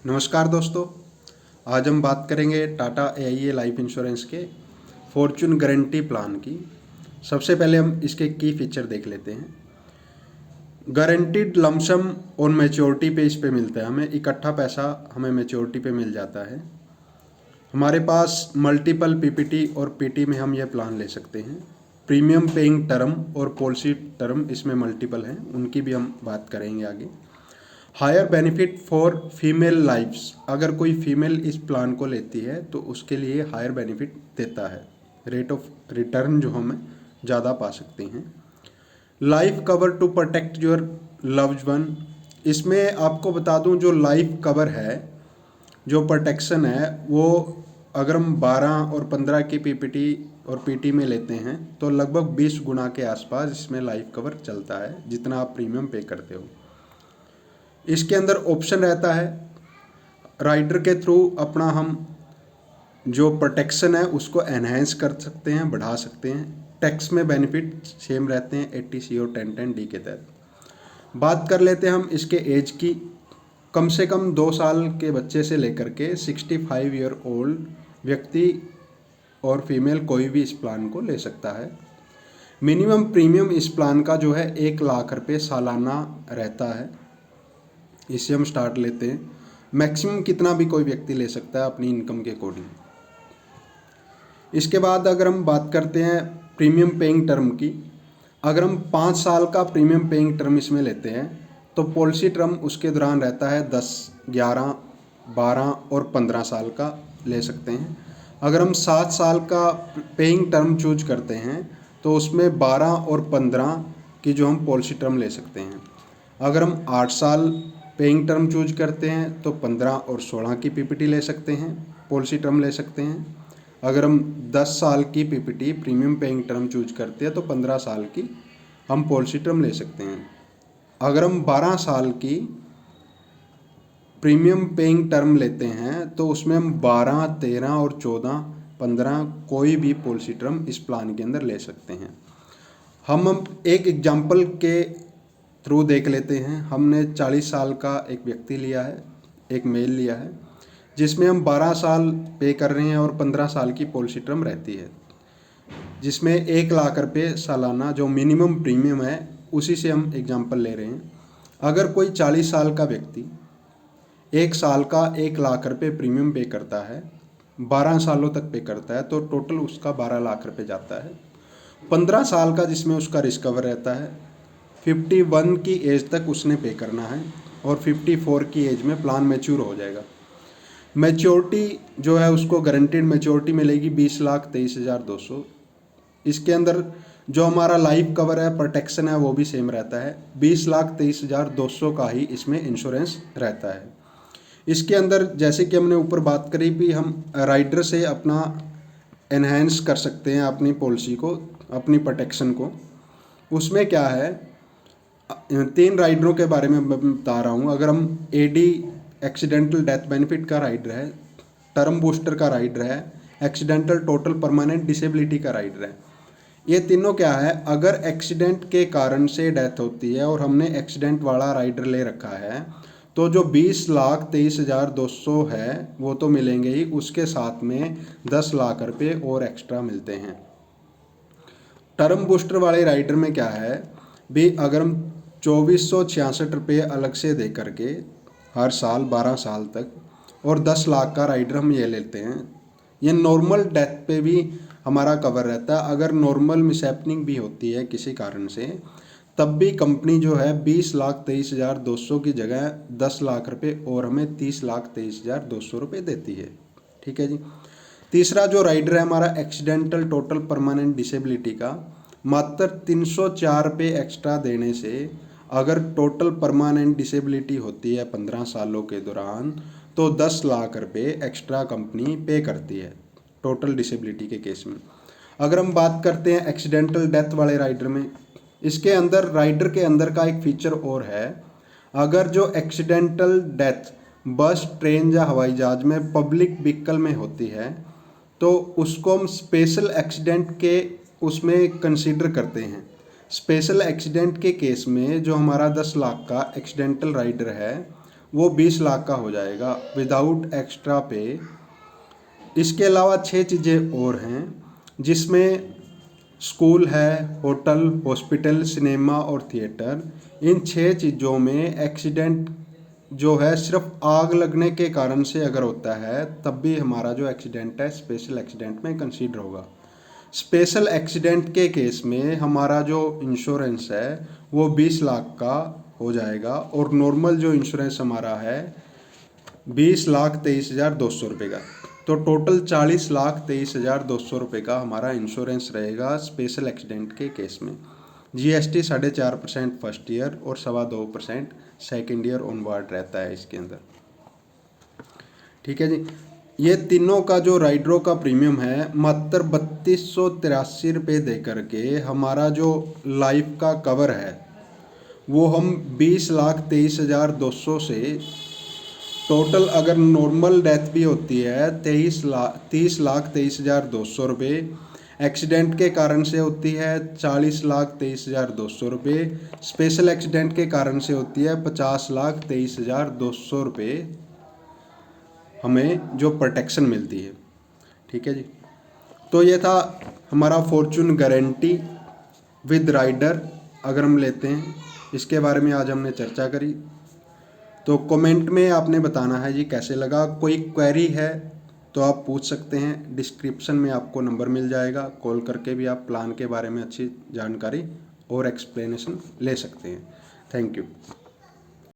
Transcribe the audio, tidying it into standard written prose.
नमस्कार दोस्तों। आज हम बात करेंगे टाटा AIA लाइफ इंश्योरेंस के फॉर्चून गारंटी प्लान की। सबसे पहले हम इसके की फीचर देख लेते हैं। गारंटीड लमसम ऑन मैच्योरिटी पे इस पे मिलता है, हमें इकट्ठा पैसा हमें मैच्योरिटी पे मिल जाता है। हमारे पास मल्टीपल PPT और PT में हम यह प्लान ले सकते हैं। प्रीमियम पेइंग टर्म और पॉलिसी टर्म इसमें मल्टीपल हैं, उनकी भी हम बात करेंगे आगे। Higher benefit for female lifes, अगर कोई फीमेल इस प्लान को लेती है तो उसके लिए हायर बेनिफिट देता है, रेट ऑफ रिटर्न जो हमें ज़्यादा पा सकते हैं। Life cover to protect your loved one, इसमें आपको बता दूं जो लाइफ कवर है, जो प्रोटेक्शन है, वो अगर हम 12 और 15 की PPT और PT में लेते हैं तो लगभग 20 गुना के आसपास इसमें लाइफ कवर चलता है, जितना आप प्रीमियम पे करते हो। इसके अंदर ऑप्शन रहता है राइडर के थ्रू अपना हम जो प्रोटेक्शन है उसको एनहेंस कर सकते हैं, बढ़ा सकते हैं। टैक्स में बेनिफिट सेम रहते हैं 80C और 1010D के तहत। बात कर लेते हैं हम इसके एज की। कम से कम 2 साल के बच्चे से लेकर के 65 ईयर ओल्ड व्यक्ति और फीमेल कोई भी इस प्लान को ले सकता है। मिनिमम प्रीमियम इस प्लान का जो है 1 लाख रुपये सालाना रहता है। इससे हम स्टार्ट लेते हैं। मैक्सिमम कितना भी कोई व्यक्ति ले सकता है अपनी इनकम के अकॉर्डिंग। इसके बाद अगर हम बात करते हैं प्रीमियम पेइंग टर्म की, अगर हम 5 साल का प्रीमियम पेइंग टर्म इसमें लेते हैं तो पॉलिसी टर्म उसके दौरान रहता है 10, 11, 12 और 15 साल का ले सकते हैं। अगर हम 7 साल का पेइंग टर्म चूज करते हैं तो उसमें 12 और 15 की जो हम पॉलिसी टर्म ले सकते हैं। अगर हम 8 साल पेइंग टर्म चूज करते हैं तो 15 और 16 की PPT ले सकते हैं, पॉलिसी टर्म ले सकते हैं। अगर हम 10 साल की PPT premium paying term choose करते हैं तो 15 साल की हम पॉलिसी टर्म ले सकते हैं। अगर हम 12 साल की प्रीमियम पेइंग टर्म लेते हैं तो उसमें हम 12, 13 और 14, 15 कोई भी पॉलिसी टर्म इस प्लान के अंदर ले सकते हैं। हम एक एग्जाम्पल के थ्रू देख लेते हैं। हमने 40 साल का एक व्यक्ति लिया है, एक मेल लिया है, जिसमें हम 12 साल पे कर रहे हैं और 15 साल की पॉलिसी टर्म रहती है, जिसमें 1 लाख रुपये सालाना जो मिनिमम प्रीमियम है उसी से हम एग्जाम्पल ले रहे हैं। अगर कोई 40 साल का व्यक्ति 1 साल का 1 लाख रुपये प्रीमियम पे करता है, 12 सालों तक पे करता है, तो टोटल उसका 12 लाख रुपये जाता है। 15 साल का जिसमें उसका रिस्कवर रहता है, 51 की एज तक उसने पे करना है और 54 की एज में प्लान मैच्योर हो जाएगा। मैच्योरिटी जो है उसको गारंटीड मैच्योरिटी मिलेगी 20,23,200। इसके अंदर जो हमारा लाइफ कवर है, प्रोटेक्शन है, वो भी सेम रहता है। 20,23,200 का ही इसमें इंश्योरेंस रहता है। इसके अंदर जैसे कि हमने ऊपर बात करी भी, हम राइडर से अपना एनहेंस कर सकते हैं अपनी पॉलिसी को, अपनी प्रोटेक्शन को। उसमें क्या है, 3 राइडरों के बारे में मैं बता रहा हूँ। अगर हम AD एक्सीडेंटल डेथ बेनिफिट का राइडर है, टर्म बूस्टर का राइडर है, एक्सीडेंटल टोटल परमानेंट डिसेबिलिटी का राइडर है, ये तीनों क्या है, अगर एक्सीडेंट के कारण से डेथ होती है और हमने एक्सीडेंट वाला राइडर ले रखा है तो जो 20,23,200 है वो तो मिलेंगे ही, उसके साथ में 10 लाख रुपये और एक्स्ट्रा मिलते हैं। टर्म बूस्टर वाले राइडर में क्या है भी, अगर हम 2466 रुपये अलग से दे करके हर साल 12 साल तक और 10 लाख का राइडर हम ये लेते हैं, ये नॉर्मल डेथ पे भी हमारा कवर रहता है। अगर नॉर्मल मिसहैपनिंग भी होती है किसी कारण से, तब भी कंपनी जो है 20,23,200 की जगह 10 लाख रुपये और हमें 30,23,200 रुपये देती है। ठीक है जी। तीसरा जो राइडर है हमारा एक्सीडेंटल टोटल परमानेंट डिसेबिलिटी का, मात्र 304 रुपये एक्स्ट्रा देने से अगर टोटल परमानेंट डिसेबिलिटी होती है 15 सालों के दौरान तो 10 लाख रुपये एक्स्ट्रा कंपनी पे करती है टोटल डिसेबिलिटी के केस में। अगर हम बात करते हैं एक्सीडेंटल डेथ वाले राइडर में, इसके अंदर राइडर के अंदर का एक फीचर और है, अगर जो एक्सीडेंटल डेथ बस, ट्रेन या हवाई जहाज में पब्लिक व्हीकल में होती है तो उसको हम स्पेशल एक्सीडेंट के उसमें कंसीडर करते हैं। स्पेशल एक्सीडेंट के केस में जो हमारा 10 लाख का एक्सीडेंटल राइडर है वो 20 लाख का हो जाएगा विदाउट एक्स्ट्रा पे। इसके अलावा 6 चीज़ें और हैं जिसमें स्कूल है, होटल, हॉस्पिटल, सिनेमा और थिएटर। इन 6 चीज़ों में एक्सीडेंट जो है सिर्फ आग लगने के कारण से अगर होता है तब भी हमारा जो एक्सीडेंट है स्पेशल एक्सीडेंट में कंसीडर होगा। स्पेशल एक्सीडेंट के केस में हमारा जो इंश्योरेंस है वो 20 लाख का हो जाएगा और नॉर्मल जो इंश्योरेंस हमारा है 20,23,200 रुपये का। तो टोटल 40,23,200 रुपये का हमारा इंश्योरेंस रहेगा स्पेशल एक्सीडेंट के केस में। जीएसटी 4.5% फर्स्ट ईयर और 2.25% सेकेंड ईयर ऑनवर्ड रहता है इसके अंदर। ठीक है जी। ये तीनों का जो राइडरों का प्रीमियम है मात्र 3283 रुपये दे करके हमारा जो लाइफ का कवर है वो हम 20,23,200 से टोटल अगर नॉर्मल डेथ भी होती है 30,23,200 रुपये, एक्सीडेंट के कारण से होती है 40,23,200 रुपये, स्पेशल एक्सीडेंट के कारण से होती है 50,23,200 रुपये हमें जो प्रोटेक्शन मिलती है। ठीक है जी। तो ये था हमारा फॉर्चून गारंटी विद राइडर अगर हम लेते हैं, इसके बारे में आज हमने चर्चा करी। तो कमेंट में आपने बताना है जी कैसे लगा। कोई क्वेरी है तो आप पूछ सकते हैं, डिस्क्रिप्शन में आपको नंबर मिल जाएगा, कॉल करके भी आप प्लान के बारे में अच्छी जानकारी और एक्सप्लेनेशन ले सकते हैं। Thank you.